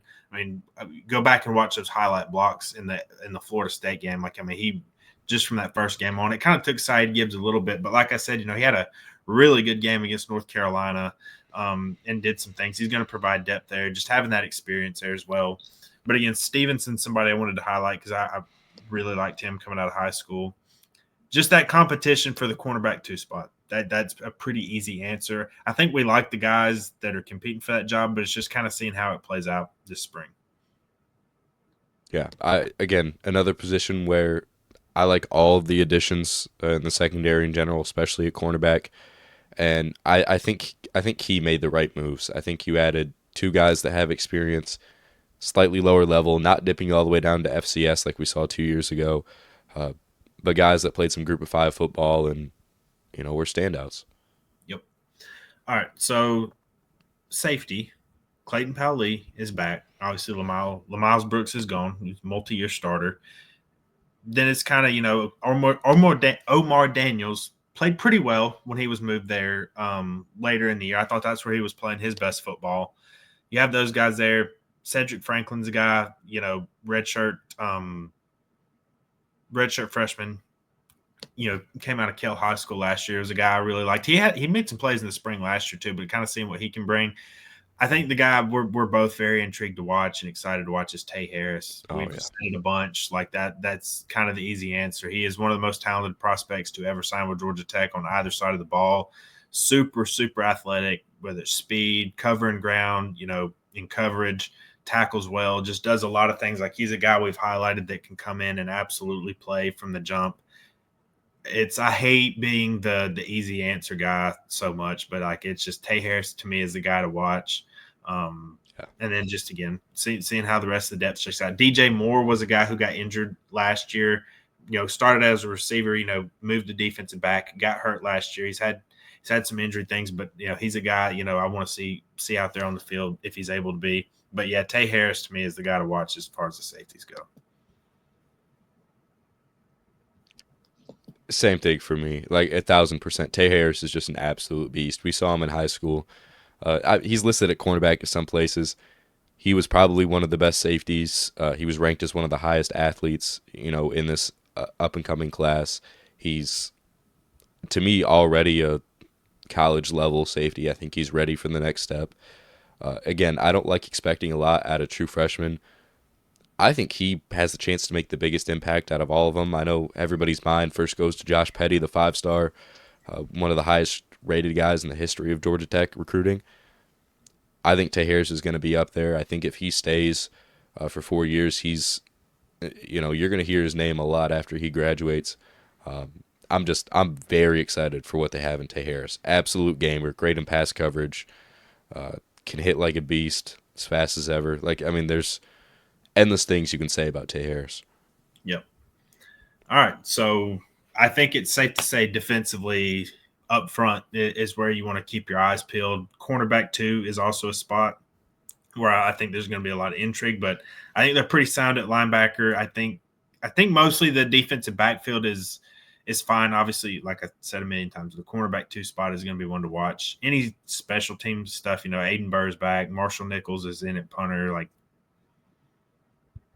Go back and watch those highlight blocks in the Florida State game. He just from that first game on, it kind of took Side Gibbs a little bit, but like I said, he had a really good game against North Carolina. And did some things. He's going to provide depth there, just having that experience there as well. But again, Stevenson, somebody I wanted to highlight because I really liked him coming out of high school. Just that competition for the cornerback two spot. That's a pretty easy answer. I think we like the guys that are competing for that job, but it's just kind of seeing how it plays out this spring. Yeah, again, another position where I like all of the additions in the secondary in general, especially at cornerback. And I think he made the right moves. I think you added two guys that have experience, slightly lower level, not dipping all the way down to FCS like we saw 2 years ago, but guys that played some Group of 5 football and were standouts. Yep. All right. So safety, Clayton Powell-Lee is back. Obviously, Lamiles Brooks is gone. He's a multi-year starter. Then it's kind of Omar Daniels played pretty well when he was moved there later in the year. I thought that's where he was playing his best football. You have those guys there. Cedric Franklin's a guy, redshirt freshman, came out of Kell High School last year. Was a guy I really liked. He made some plays in the spring last year too, but kind of seeing what he can bring. I think the guy we're both very intrigued to watch and excited to watch is Tay Harris. We've said it a bunch like that. That's kind of the easy answer. He is one of the most talented prospects to ever sign with Georgia Tech on either side of the ball. Super, super athletic, whether it's speed, covering ground, in coverage, tackles well, just does a lot of things. He's a guy we've highlighted that can come in and absolutely play from the jump. I hate being the easy answer guy so much, but it's just Tay Harris to me is the guy to watch. And then just again, seeing how the rest of the depth checks out. DJ Moore was a guy who got injured last year. Started as a receiver. Moved to defensive back. Got hurt last year. He's had some injury things, but he's a guy I want to see out there on the field if he's able to be. But yeah, Tay Harris to me is the guy to watch as far as the safeties go. Same thing for me. 1,000%. Tay Harris is just an absolute beast. We saw him in high school. He's listed at cornerback at some places. He was probably one of the best safeties. He was ranked as one of the highest athletes, in this up-and-coming class. He's, to me, already a college-level safety. I think he's ready for the next step. Again, I don't like expecting a lot out of true freshmen. I think he has the chance to make the biggest impact out of all of them. I know everybody's mind first goes to Josh Petty, the 5-star, one of the highest-rated guys in the history of Georgia Tech recruiting. I think Tay Harris is going to be up there. I think if he stays for 4 years, he's, you're going to hear his name a lot after he graduates. I'm very excited for what they have in Tay Harris. Absolute gamer, great in pass coverage, can hit like a beast, as fast as ever. There's endless things you can say about Tay Harris. Yep. All right. So I think it's safe to say defensively up front is where you want to keep your eyes peeled. Cornerback 2 is also a spot where I think there's going to be a lot of intrigue, but I think they're pretty sound at linebacker. I think mostly the defensive backfield is fine. Obviously, like I said a million times, the cornerback 2 spot is going to be one to watch. Any special team stuff, Aiden Burr's back. Marshall Nichols is in at punter.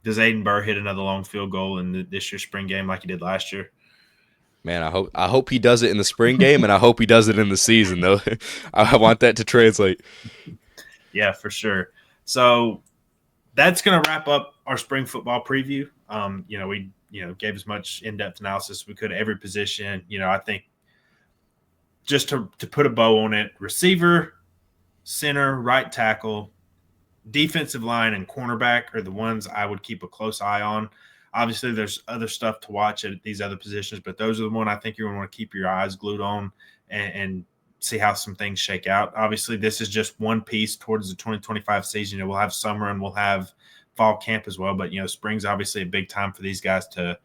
Does Aiden Burr hit another long field goal in this year's spring game like he did last year? Man, I hope he does it in the spring game, and I hope he does it in the season, though. I want that to translate. Yeah, for sure. So that's going to wrap up our spring football preview. We gave as much in-depth analysis as we could at every position. I think just to put a bow on it, receiver, center, right tackle, defensive line, and cornerback are the ones I would keep a close eye on. Obviously, there's other stuff to watch at these other positions, but those are the one I think you're going to want to keep your eyes glued on and see how some things shake out. Obviously, this is just one piece towards the 2025 season. We'll have summer and we'll have fall camp as well, but spring's obviously a big time for these guys to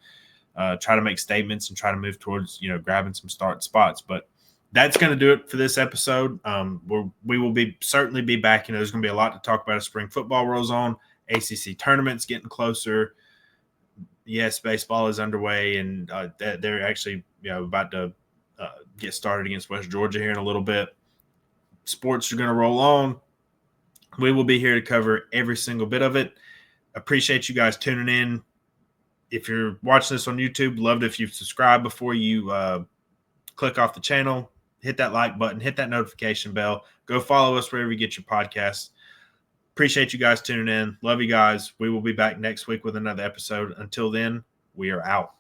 try to make statements and try to move towards grabbing some start spots. But that's going to do it for this episode. We will certainly be back. There's going to be a lot to talk about as spring football rolls on. ACC tournaments getting closer. Yes, baseball is underway, and they're actually about to get started against West Georgia here in a little bit. Sports are going to roll on. We will be here to cover every single bit of it. Appreciate you guys tuning in. If you're watching this on YouTube, love it if you subscribe before you click off the channel. Hit that like button, hit that notification bell. Go follow us wherever you get your podcasts. Appreciate you guys tuning in. Love you guys. We will be back next week with another episode. Until then, we are out.